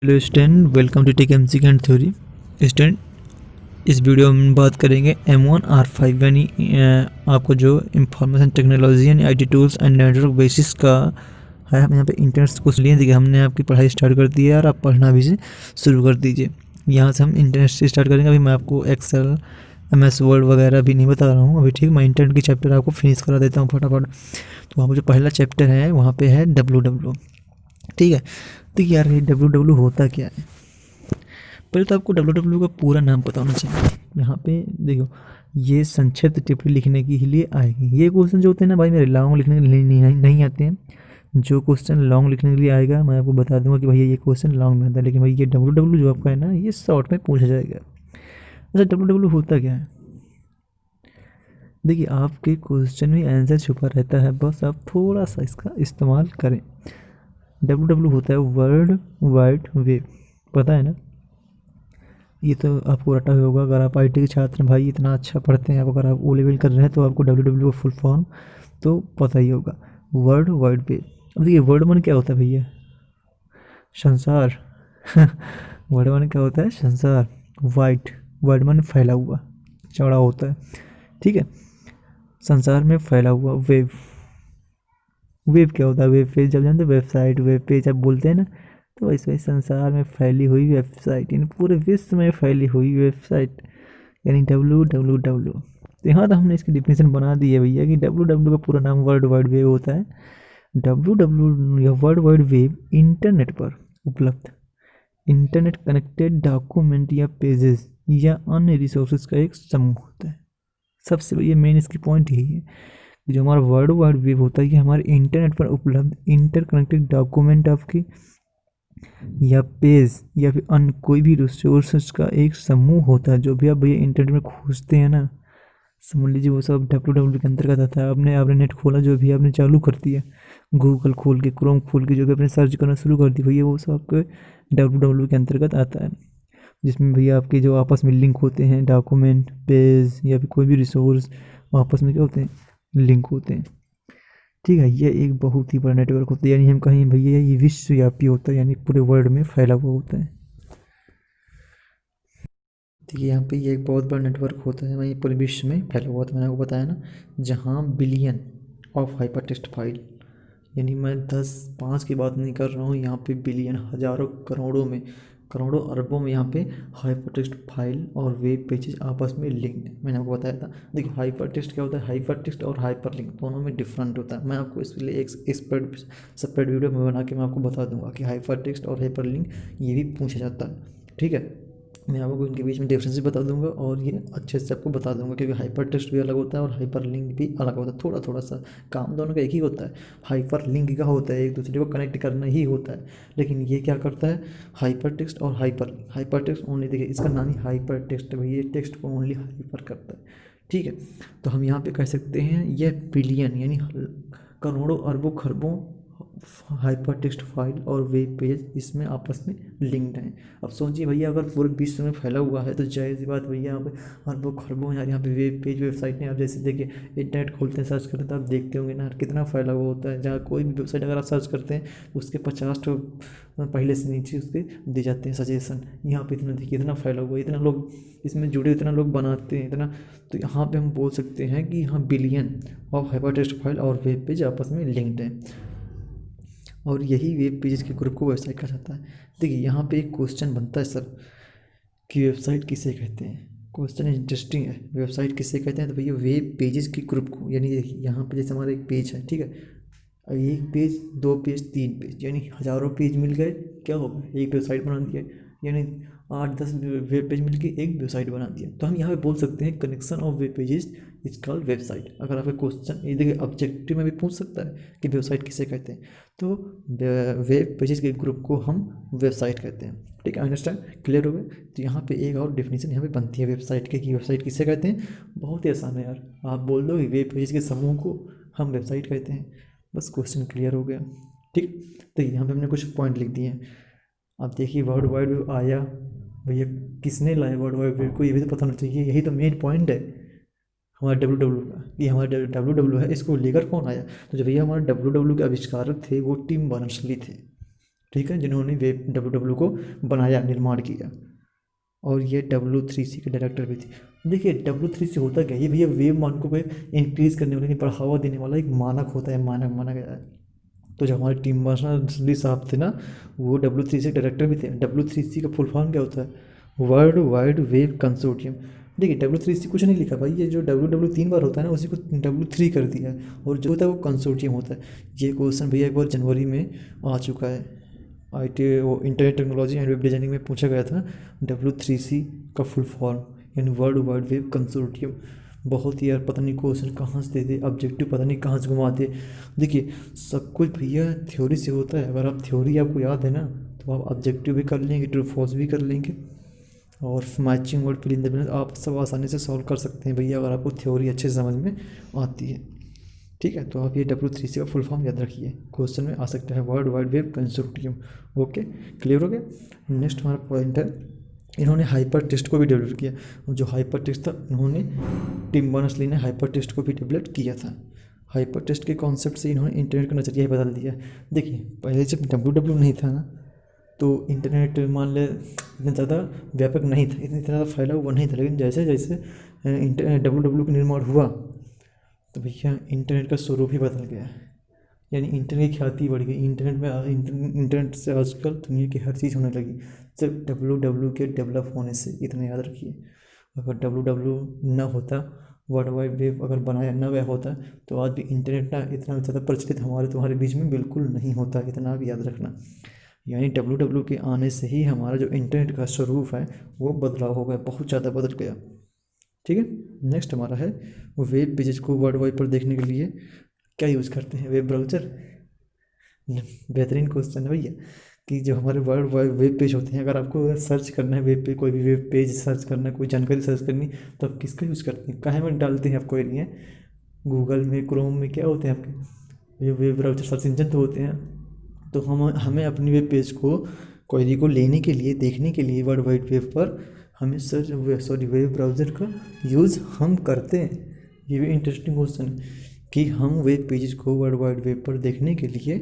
Hello student, welcome to tech MCQ and theory. Student, इस video में बात करेंगे M1R5 यानी आपको जो इंफॉर्मेशन टेक्नोलॉजी यानी IT tools and network basis का है। हम यहाँ पे इंटरनेट कुछ लिए देखिए, हमने आपकी पढ़ाई स्टार्ट कर दी है और आप पढ़ना भी से शुरू कर दीजिए। यहाँ से हम इंटरनेट से स्टार्ट करेंगे। अभी मैं आपको एक्सेल MS वर्ड वगैरह भी नहीं बता रहा हूँ अभी, ठीक। मैं इंटरनेट की चैप्टर आपको फिनिश करा देता हूँ फटाफट। तो वहाँ पर जो पहला चैप्टर है वहाँ पे है WW, ठीक है। तो यार ये WW होता क्या है? पहले तो आपको WW का पूरा नाम पता होना चाहिए। यहाँ पे देखो, ये संक्षिप्त टिप्पणी लिखने के लिए आएगी। ये क्वेश्चन जो होते हैं ना भाई, मेरे लॉन्ग लिखने के लिए नहीं आते हैं। जो क्वेश्चन लॉन्ग लिखने के लिए आएगा मैं आपको बता दूंगा कि भैया ये क्वेश्चन लॉन्ग में आता है, लेकिन भाई ये WW जो आपका है ना, ये शॉर्ट में पूछा जाएगा। अच्छा, WW होता क्या है? देखिए, आपके क्वेश्चन में आंसर छुपा रहता है, बस आप थोड़ा सा इसका इस्तेमाल करें। WW होता है वर्ल्ड वाइड वेब, पता है ना? ये तो आपको रटा हुआ होगा। अगर आप आईटी के छात्र हैं भाई, इतना अच्छा पढ़ते हैं आप, अगर आप ओ लेवल कर रहे हैं तो आपको WW का फुल फॉर्म तो पता ही होगा, वर्ल्ड वाइड वेब। अब देखिए, वर्ड मन क्या होता है भैया? संसार। वर्ड मन क्या होता है? संसार। वाइड, वर्ड मन फैला हुआ, चौड़ा होता है, ठीक है। संसार में फैला हुआ। वेब, वेब क्या होता है? वेब पेज जब जानते हैं, वेबसाइट, वेब पेज आप बोलते हैं ना, तो वैसे संसार में फैली हुई वेबसाइट, यानी पूरे विश्व में फैली हुई वेबसाइट, यानी WWW। तो यहाँ तो हमने इसकी डिफिनेशन बना दी है भैया कि WW का पूरा नाम वर्ल्ड वाइड वेब होता है। WW या वर्ल्ड वाइड वेब इंटरनेट पर उपलब्ध इंटरनेट कनेक्टेड डॉक्यूमेंट या पेजेस या अन्य रिसोर्सेज का एक समूह होता है। सबसे ये मेन इसकी पॉइंट यही है कि जो हमारा वर्ल्ड वाइड वेब होता है, ये हमारे इंटरनेट पर उपलब्ध इंटरकनेक्टेड डॉक्यूमेंट आपकी या पेज या फिर अन्य कोई भी रिसोर्सेज का एक समूह होता है। जो भी आप भैया इंटरनेट में खोजते हैं ना, समझ लीजिए वो सब WW के अंतर्गत आता है। आपने नेट खोला, जो भी आपने चालू कर दिया, गूगल खोल के, क्रोम खोल के, जो भी आपने सर्च करना शुरू कर दी भैया, वो सब आपके WW के अंतर्गत आता है। जिसमें भैया आपके जो आपस में लिंक होते हैं, डॉक्यूमेंट, पेज या फिर कोई भी रिसोर्स, आपस में क्या होते हैं? लिंक होते हैं, ठीक है। ये एक बहुत ही बड़ा नेटवर्क होता है, यानी हम कहें भैया ये विश्वव्यापी होता है, यानी पूरे वर्ल्ड में फैला हुआ होता है। देखिए, यहाँ पे ये एक बहुत बड़ा नेटवर्क होता है, वहीं पूरे विश्व में फैला हुआ था, मैंने आपको बताया ना। जहाँ billion of hyper text file, यानी मैं 10 5 की बात नहीं कर रहा हूँ, यहाँ पे बिलियन, हज़ारों, करोड़ों में, करोड़ों अरबों में यहाँ पे हाइपर टेक्स्ट फाइल और वेब पेजेस आपस में लिंक्ड है। मैंने आपको बताया था। देखिए, हाइपर टेक्स्ट क्या होता है? हाइपर टेक्स्ट और हाइपर लिंक दोनों में डिफरेंट होता है। मैं आपको इसके लिए एक सेपरेट वीडियो में बना के मैं आपको बता दूंगा कि हाइपर टेक्स्ट और हाइपर लिंक ये भी पूछा जाता है, ठीक है। मैं आपको इनके बीच में डिफरेंस भी बता दूंगा और ये अच्छे से आपको बता दूंगा, क्योंकि हाइपर टेक्स्ट भी अलग होता है और हाइपर लिंक भी अलग होता है। थोड़ा थोड़ा सा काम दोनों का एक ही होता है। हाइपर लिंक का होता है एक दूसरे को कनेक्ट करना ही होता है, लेकिन ये क्या करता है? हाइपर टेक्स्ट और hyper link. Hyper text only, देखिए इसका नाम ही हाइपर टेक्स्ट है, ये टेक्स्ट को ओनली हाइपर करता है, ठीक है। तो हम यहाँ पे कह सकते हैं ये बिलियन यानी करोड़ों, अरबों, खरबों हाइपर टेक्स्ट फाइल और वेब पेज इसमें आपस में लिंक्ड हैं। अब सोचिए भैया, अगर पूरे विश्व में फैला हुआ है तो जाहिर सी बात भैया, यहाँ पे अरबों खरबों यार यहाँ पे वेब पेज, वेबसाइट हैं। आप जैसे देखिए, इंटरनेट खोलते हैं, सर्च करते हैं, तो आप देखते होंगे ना कितना फैला हुआ होता है। जहाँ कोई भी वेबसाइट अगर आप सर्च करते हैं, उसके 50 तो पहले से नीचे उसके दे जाते हैं सजेशन। यहाँ पे इतना देखिए, इतना फैला हुआ है, इतना लोग इसमें जुड़े, इतना लोग बनाते हैं, इतना। तो यहाँ पे हम बोल सकते हैं कि यहाँ billion of hyper text file और वेब पेज आपस में लिंक्ड हैं, और यही वेब पेजेस के ग्रुप को वेबसाइट कहा जाता है। देखिए, यहाँ पे एक क्वेश्चन बनता है सर कि वेबसाइट किसे कहते हैं। क्वेश्चन इंटरेस्टिंग है, वेबसाइट किसे कहते हैं? तो भैया वेब पेजेस के ग्रुप को, यानी देखिए यहाँ पे जैसे हमारा एक पेज है, ठीक है। अब एक पेज, 2 पेज, 3 पेज, यानी हज़ारों पेज मिल गए, क्या होगा? एक वेबसाइट बना दिया, यानी 8 10 वेब पेज मिलके एक वेबसाइट बना दिया। तो हम यहाँ पे बोल सकते हैं connection of web pages is called website. अगर आपका क्वेश्चन ये देखिए, ऑब्जेक्टिव में भी पूछ सकता है कि वेबसाइट किसे कहते हैं, तो वेब पेजेस के ग्रुप को हम वेबसाइट कहते हैं, ठीक है। अंडरस्टैंड? क्लियर हो गए? तो यहाँ पे एक और डेफिनेशन यहाँ पे बनती है वेबसाइट के, कि वेबसाइट किसे कहते हैं। बहुत ही आसान है यार, आप बोल दो कि वेब पेजेस के समूह को हम वेबसाइट कहते हैं, बस क्वेश्चन क्लियर हो गया, ठीक। तो यहाँ पे हमने कुछ पॉइंट लिख दिए हैं। अब देखिए, वर्ल्ड वाइड वेब आया भैया, किसने लाया वर्ल्ड वाइड वेब को? ये भी तो पता होना चाहिए, यही तो मेन पॉइंट है हमारे WW का। ये हमारा WW है, इसको लेकर कौन आया? तो जब भैया हमारे WW के आविष्कारक थे वो टिम बर्नर्स ली थे, ठीक है, जिन्होंने वेब डब्ल्यू को बनाया, निर्माण किया। और ये W3C के डायरेक्टर भी थे। देखिए W3C होता क्या है, ये भैया वेब मानकों को इंक्रीज करने वाला, बढ़ावा देने वाला एक मानक होता है, मानक माना गया है। तो जो हमारे टीम बर्नर्स-ली साहब थे ना, वो W3C के डायरेक्टर भी थे। W3C का फुल फॉर्म क्या होता है? World wide web consortium. देखिए W3C कुछ नहीं लिखा भाई, ये जो W 3 बार होता है ना, उसी को W3 कर दिया है, और जो होता है वो कंसोर्टियम होता है। ये क्वेश्चन भैया एक बार जनवरी में आ चुका है, IT वो internet technology and web designing में पूछा गया था। W3C का फुल फॉर्म यानी वर्ल्ड वाइड वेब कंसोर्टियम। बहुत ही यार पता नहीं क्वेश्चन कहाँ से देते, ऑब्जेक्टिव पता नहीं कहाँ से घुमाते। देखिए सब कुछ भैया थ्योरी से होता है, अगर आप थ्योरी आपको याद है ना, तो आप ऑब्जेक्टिव भी कर लेंगे, ट्रू फॉल्स भी कर लेंगे, और matching word fill in the blanks आप सब आसानी से सॉल्व कर सकते हैं भैया, अगर आपको थ्योरी अच्छे से समझ में आती है। ठीक है, तो आप ये W3C का फुल फॉर्म याद रखिए, क्वेश्चन में आ सकता है, world wide web consortium. Okay, clear हो गया। नेक्स्ट हमारा पॉइंट है, इन्होंने हाइपर टेक्स्ट को भी डेवलप किया। जो हाइपर टेक्स्ट था, इन्होंने टिम बर्नर्स-ली ने हाइपर टेक्स्ट को भी डेवलप किया था। हाइपर टेक्स्ट के कॉन्सेप्ट से इन्होंने इंटरनेट का नज़रिया ही बदल दिया। देखिए पहले जब W नहीं था ना, तो इंटरनेट मान ले इतना ज़्यादा व्यापक नहीं था, इतना ज़्यादा फैला हुआ नहीं था, लेकिन जैसे जैसे W का निर्माण हुआ, तो भैया इंटरनेट का स्वरूप ही बदल गया है, यानी इंटरनेट की ख्याति बढ़ गई। इंटरनेट से आजकल दुनिया की हर चीज़ होने लगी, सिर्फ W के डेवलप होने से। इतना याद रखिए, अगर W ना होता, वर्ल्ड वाइड वेब अगर बनाया ना गया होता, तो आज भी इंटरनेट ना इतना ज़्यादा प्रचलित हमारे तुम्हारे बीच में बिल्कुल नहीं होता। इतना भी याद रखना, यानी W के आने से ही हमारा जो इंटरनेट का स्वरूप है वो बदलाव हो गया, बहुत ज़्यादा बदल गया। ठीक है, नेक्स्ट हमारा है, वेब पेजेस को वर्ल्ड वाइड पर देखने के लिए क्या यूज़ करते हैं? Web browser. बेहतरीन क्वेश्चन है भैया, कि जो हमारे वर्ल्ड वाइड वेब पेज होते हैं, अगर आपको सर्च करना है वेब पे, कोई भी वेब पेज सर्च करना है, कोई जानकारी सर्च करनी, तो आप किसका यूज़ करते हैं? कहाँ में डालते हैं? आप कोई नहीं है, गूगल में, क्रोम में, क्या होते हैं आपके ये वेब ब्राउज़र सर्च इंजन तो होते हैं। तो हमें अपनी वेब पेज को, क्वेरी को लेने के लिए, देखने के लिए वर्ल्ड वाइड वेब पर हमें वेब ब्राउज़र का यूज़ हम करते हैं। ये भी इंटरेस्टिंग क्वेश्चन है कि हम वेब पेजेस को वर्ल्ड वाइड वेब पर देखने के लिए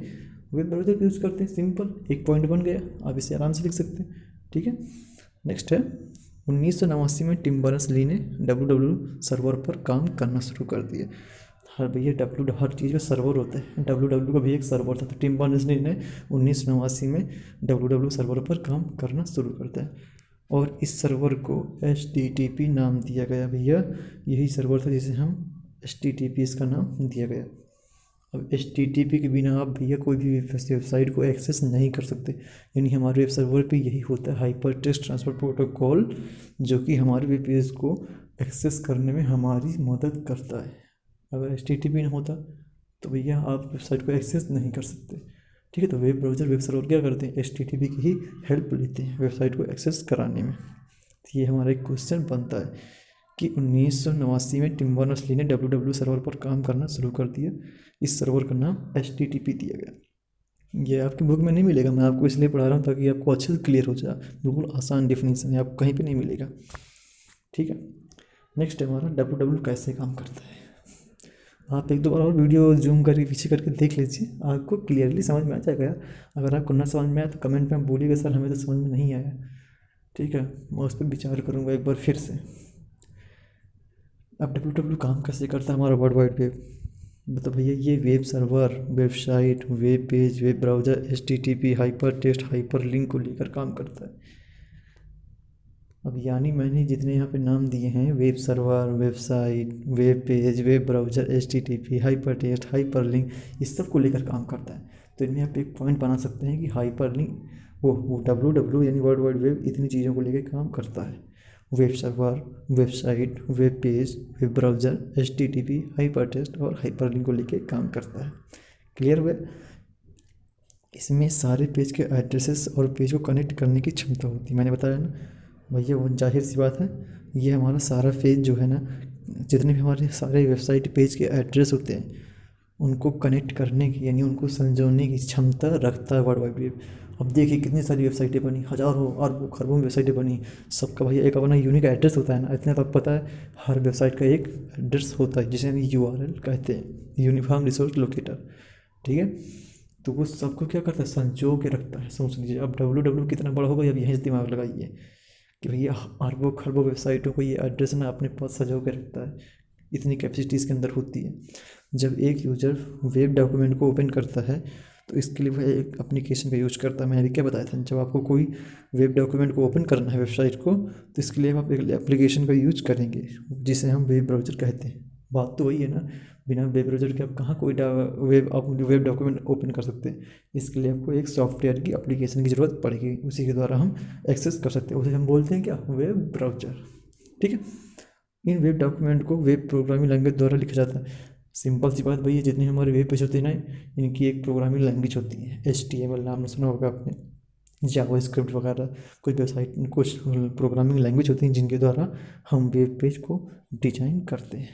वेब ब्राउज़र का यूज़ करते हैं। सिंपल, एक पॉइंट बन गया, आप इसे आराम से लिख सकते हैं। ठीक है, नेक्स्ट है, 1989 में टिम बर्नर्स-ली ने W सर्वर पर काम करना शुरू कर दिया। हर भैया हर चीज़ का सर्वर होता है, W का भी एक सर्वर था। तो टिम बर्नर्स-ली ने 1989 में W सर्वर पर काम करना शुरू करता है, और इस सर्वर को HTTP नाम दिया गया। भैया यही सर्वर था जिसे हम HTTP इसका नाम दिया गया। अब HTTP के बिना आप भैया कोई भी वेबसाइट को एक्सेस नहीं कर सकते, यानी हमारे वेब सर्वर पे यही होता है, हाइपर टेक्स्ट ट्रांसफर प्रोटोकॉल, जो कि हमारे वेब पेज को एक्सेस करने में हमारी मदद करता है। अगर HTTP नहीं होता तो भैया आप वेबसाइट को एक्सेस नहीं कर सकते। ठीक है, तो वेब ब्राउज़र, वेब सर्वर क्या करते हैं? HTTP की ही हेल्प लेते हैं वेबसाइट को एक्सेस कराने में। तो ये हमारा एक क्वेश्चन बनता है कि 1989 में टिम बर्नर्स-ली ने W सर्वर पर काम करना शुरू कर दिया। इस सर्वर का नाम HTTP दिया गया। ये आपकी बुक में नहीं मिलेगा, मैं आपको इसलिए पढ़ा रहा हूँ ताकि आपको अच्छे से क्लियर हो जाए। बिल्कुल आसान डेफिनेशन है, आपको कहीं पे नहीं मिलेगा। ठीक है, नेक्स्ट है हमारा W कैसे काम करता है। आप एक दो बार और वीडियो जूम करके पीछे करके देख लीजिए, आपको क्लियरली समझ में आ जाएगा। अगर आपको ना समझ में आया तो कमेंट में बोलिएगा, सर हमें तो समझ में नहीं आया। ठीक है, मैं उस पर विचार करूँगा एक बार फिर से। अब W काम कैसे करता है हमारा वर्ल्ड वाइड वेब? मतलब भैया ये web server, website, web page, web browser, HTTP, hyper text, hyper link को लेकर काम करता है। अब यानी मैंने जितने यहाँ पे नाम दिए हैं, web server, website, web page, web browser, HTTP, hyper text, hyper link, इस सब को लेकर काम करता है। तो इनमें आप एक पॉइंट बना सकते हैं कि हाइपर लिंक वो W यानी वर्ल्ड वाइड वेब इतनी चीज़ों को लेकर काम करता है। Web server, website, web page, web browser, HTTP, hyper text और हाइपर लिंक को लेकर काम करता है। क्लियर हुआ? इसमें सारे पेज के एड्रेसेस और पेज को कनेक्ट करने की क्षमता होती है। मैंने बताया ना भैया, वो जाहिर सी बात है, ये हमारा सारा पेज जो है ना, जितने भी हमारे सारे वेबसाइट पेज के एड्रेस होते हैं, उनको कनेक्ट करने की यानी उनको संजोने की क्षमता रखता है वर्ल्ड वाइड वेब। अब देखिए कितनी सारी वेबसाइटें बनी, हज़ारों अरबों खरबों वेबसाइटें बनी, सबका भैया एक अपना यूनिक एड्रेस होता है ना। इतना तो पता है, हर वेबसाइट का एक एड्रेस होता है जिसे हम URL कहते हैं, यूनिफॉर्म रिसोर्स लोकेटर। ठीक है, तो वो सबको क्या करता है, संजो के रखता है। समझ लीजिए अब www कितना बड़ा होगा, अब यहीं से दिमाग लगाइए कि भैया अरबों खरबों वेबसाइटों को ये एड्रेस ना अपने पास सजो के रखता है, इतनी कैपेसिटी इसके अंदर होती है। जब एक यूज़र वेब डॉक्यूमेंट को ओपन करता है तो इसके लिए वह एक एप्लीकेशन का यूज़ करता है। मैंने अभी क्या बताया था, जब आपको कोई वेब डॉक्यूमेंट को ओपन करना है वेबसाइट को, तो इसके लिए आप एक एप्लीकेशन का यूज करेंगे जिसे हम वेब ब्राउज़र कहते हैं। बात तो वही है ना, बिना वेब ब्राउज़र के आप कहाँ कोई वेब डॉक्यूमेंट ओपन कर सकते हैं। इसके लिए आपको एक सॉफ्टवेयर की एप्लीकेशन की ज़रूरत पड़ेगी, उसी के द्वारा हम एक्सेस कर सकते हैं। उसे हम बोलते हैं क्या, वेब ब्राउज़र। ठीक है, इन वेब डॉक्यूमेंट को वेब प्रोग्रामिंग लैंग्वेज द्वारा लिखा जाता है। सिंपल सी बात भैया, जितने हमारे वेब पेज होते हैं ना, इनकी एक प्रोग्रामिंग लैंग्वेज होती है। HTML नाम सुना होगा आपने, जावास्क्रिप्ट वगैरह, कुछ वेबसाइट कुछ प्रोग्रामिंग लैंग्वेज होती हैं जिनके द्वारा हम वेब पेज को डिजाइन करते हैं।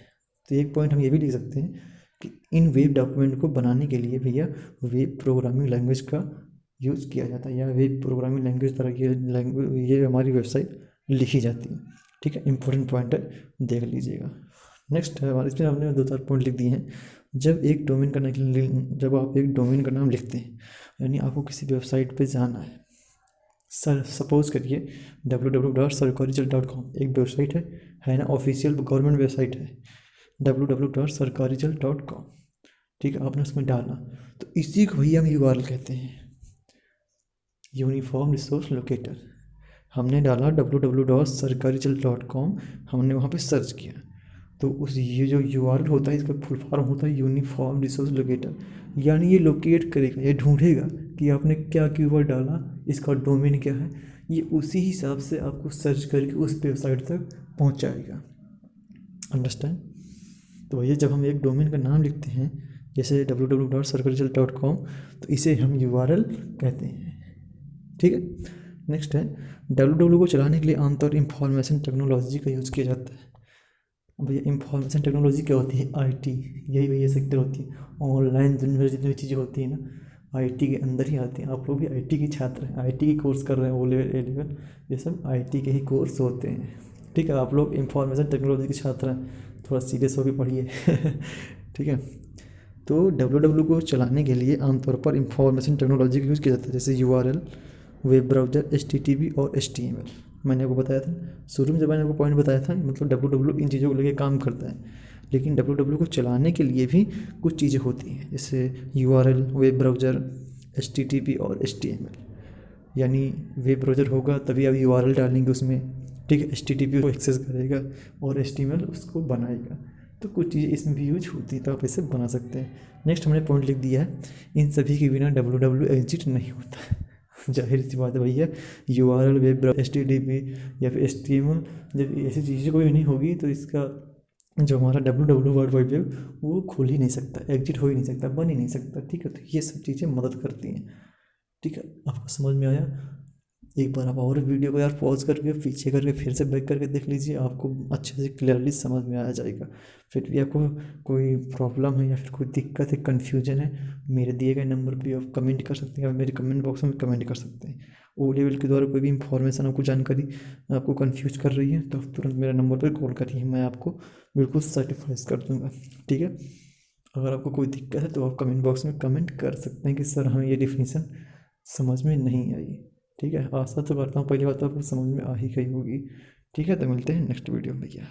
तो एक पॉइंट हम ये भी लिख सकते हैं कि इन वेब डॉक्यूमेंट को बनाने के लिए भैया वेब प्रोग्रामिंग लैंग्वेज का यूज़ किया जाता है, या वेब प्रोग्रामिंग लैंग्वेज द्वारा ये हमारी वेबसाइट लिखी जाती है। ठीक है, इंपॉर्टेंट पॉइंट है, देख लीजिएगा। नेक्स्ट है हमारे, इसमें हमने 2-4 पॉइंट लिख दिए हैं। जब आप एक डोमेन का नाम लिखते हैं, यानी आपको किसी वेबसाइट पे जाना है, सपोज करिए www.sarkarijal.com एक वेबसाइट है ना, ऑफिशियल गवर्नमेंट वेबसाइट है www.sarkarijal.com। ठीक है, आपने उसमें डाला तो इसी को भैया हम URL कहते हैं, यूनिफॉर्म रिसोर्स लोकेटर। हमने डाला www.sarkarijal.com, हमने वहाँ पे सर्च किया तो ये जो URL होता है इसका फुल फॉर्म होता है यूनिफॉर्म रिसोर्स लोकेटर। यानी ये लोकेट करेगा, ये ढूंढेगा कि आपने क्या कीवर्ड डाला, इसका डोमेन क्या है, ये उसी हिसाब से आपको सर्च करके उस वेबसाइट तक पहुंचाएगा। अंडरस्टैंड। तो भैया जब हम एक डोमेन का नाम लिखते हैं जैसे www.sarkarijal.com, तो इसे हम URL कहते हैं। ठीक है, नेक्स्ट है www को चलाने के लिए आमतौर इंफॉर्मेशन टेक्नोलॉजी का यूज़ किया जाता है। भैया इंफॉर्मेशन टेक्नोलॉजी क्या होती है, IT, यही भैया सेक्टर होती है। ऑनलाइन दुनिया में जितनी भी चीज़ें होती हैं ना, IT के अंदर ही आती हैं। आप लोग भी IT के छात्र हैं, IT के कोर्स कर रहे हैं, O लेवल A लेवल, ये सब IT के ही कोर्स होते हैं। ठीक है, आप लोग इंफॉर्मेशन टेक्नोलॉजी के छात्र हैं, थोड़ा सीरियस होकर पढ़िए। ठीक है, तो www को चलाने के लिए आमतौर पर इंफॉर्मेशन टेक्नोलॉजी का यूज़ किया जाता है, जैसे URL, वेब ब्राउज़र, HTTP और HTML। मैंने आपको बताया था शुरू में, जब मैंने आपको पॉइंट बताया था, मतलब www इन चीज़ों को लेके काम करता है। लेकिन www को चलाने के लिए भी कुछ चीज़ें होती हैं, जैसे URL, वेब ब्राउज़र, HTTP और HTML। यानी वेब ब्राउज़र होगा तभी आप URL डालेंगे उसमें, ठीक है, HTTP को एक्सेस करेगा और HTML उसको बनाएगा। तो कुछ चीज़ें इसमें भी यूज होती है, तो आप इसे बना सकते हैं। नेक्स्ट हमने पॉइंट लिख दिया है, इन सभी के बिना www एग्जिट नहीं होता। जाहिर सी बात है भैया, URL, वेब ब्राउज़र, HTTP या फिर HTML, जब ऐसी चीज़ें कोई नहीं होगी तो इसका जो हमारा www वर्ड वाइड वेब वो खुल ही नहीं सकता, एग्जिट हो ही नहीं सकता, बन ही नहीं सकता। ठीक है, तो ये सब चीज़ें मदद करती हैं। ठीक है, आपको समझ में आया। एक बार आप और वीडियो को यार पॉज करके पीछे करके फिर से बैक करके देख लीजिए, आपको अच्छे से क्लियरली समझ में आ जाएगा। फिर भी आपको कोई प्रॉब्लम है या फिर कोई दिक्कत है, कन्फ्यूजन है, मेरे दिए गए नंबर पे आप कमेंट कर सकते हैं, या मेरे कमेंट बॉक्स में कमेंट कर सकते हैं। O लेवल के द्वारा कोई भी इंफॉर्मेशन, आपको जानकारी आपको कन्फ्यूज कर रही है तो आप तुरंत मेरे नंबर पर कॉल करिए, मैं आपको बिल्कुल सर्टिफाइज कर दूँगा। ठीक है, अगर आपको कोई दिक्कत है तो आप कमेंट बॉक्स में कमेंट कर सकते हैं कि सर हमें ये डिफिनीसन समझ में नहीं आई। ठीक है, आशा तो करता हूँ पहली बात तो आपको समझ में आ ही गई होगी। ठीक है, तो मिलते हैं नेक्स्ट वीडियो में भैया।